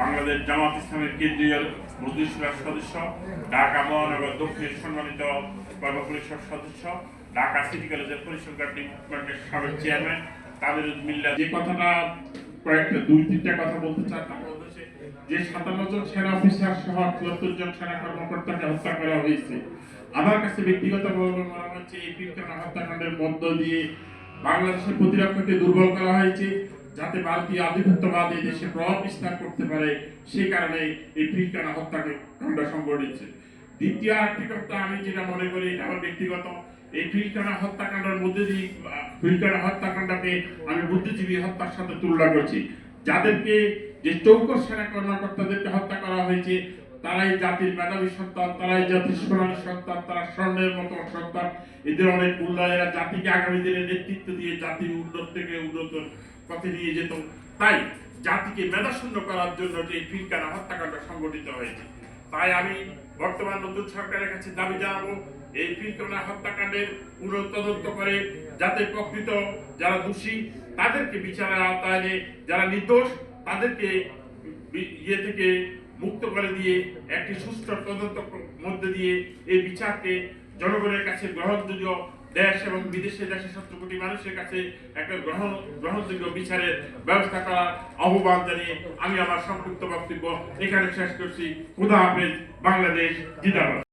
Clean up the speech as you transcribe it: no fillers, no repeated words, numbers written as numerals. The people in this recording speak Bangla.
বাংলাদেশ জামাত ইসলামের কেন্দ্রীয় মজলিসের সদস্য, ঢাকা মহানগর দক্ষিণ সম্মানিত কর্ম পরিষদ সদস্য, ঢাকা সিটি কলেজের পরিষদ ডিপার্টমেন্টের সাবেক চেয়ারম্যান তাদের মিল্লা যে কথাটা কয়েকটা 2-3টা কথা বলতে চান তা বলতেছে যে 57 জন সেনা অফিসার সহ 74 জন সেনা কর্মকর্তাকে হত্যা করা হয়েছে। আমার কাছে ব্যক্তিগতভাবে মনে হচ্ছে এই পিলখানা হত্যাকাণ্ডের মধ্য দিয়ে বাংলাদেশের প্রতিরক্ষাকে দুর্বল করা হয়েছে, যাতে ভারতীয় আধিপত্যবাদ এই দেশে প্রভাব বিস্তার করতে পারে, সেই কারণে এই পিলখানা হত্যাকাণ্ড সংঘটিত। দ্বিতীয় আরেকটি কথা আমি যেটা মনে করি আমার ব্যক্তিগত, এই পিলখানা হত্যাকাণ্ডের মধ্যে দিয়ে পিলখানা হত্যাকাণ্ডকে আমি বুদ্ধিজীবী হত্যার সাথে তুলনা করছি। যাদেরকে যে চৌকস সেনা কর্মকর্তাদেরকে হত্যা করা হয়েছে তারাই জাতির মেধাবী সন্তান, তারাই জাতির সোনালী সন্তান, তারা স্বর্ণের মতো সন্তান। এদের অনেক মূল্যায়ন জাতিকে আগামী দিনে নেতৃত্ব দিয়ে জাতির উন্নত থেকে উন্নত পথে নিয়ে যেত। তাই জাতিকে মেধাশূন্য করার জন্য যে পিলখানা হত্যাকাণ্ড সংঘটিত হয়েছে, তাই আমি বর্তমান নতুন সরকারের কাছে দাবি জানাবো এই পিলখানা হত্যাকাণ্ডের পুরো তদন্ত করে যাতে প্রকৃত যারা দোষী তাদেরকে বিচারের আওতায় এনে যারা নির্দোষ তাদেরকে ইয়ে থেকে মুক্ত করে দিয়ে একটি সুষ্ঠু তদন্ত মধ্যে দিয়ে এই বিচারকে জনগণের কাছে গ্রহণযোগ্য দেশ এবং বিদেশের 170 কোটি মানুষের কাছে একটা গ্রহণযোগ্য বিচারের ব্যবস্থা করার আহ্বান জানিয়ে আমি আমার সংক্ষিপ্ত বক্তব্য এখানে শেষ করছি। খোদা হাফেজ। বাংলাদেশ জিন্দাবাদ।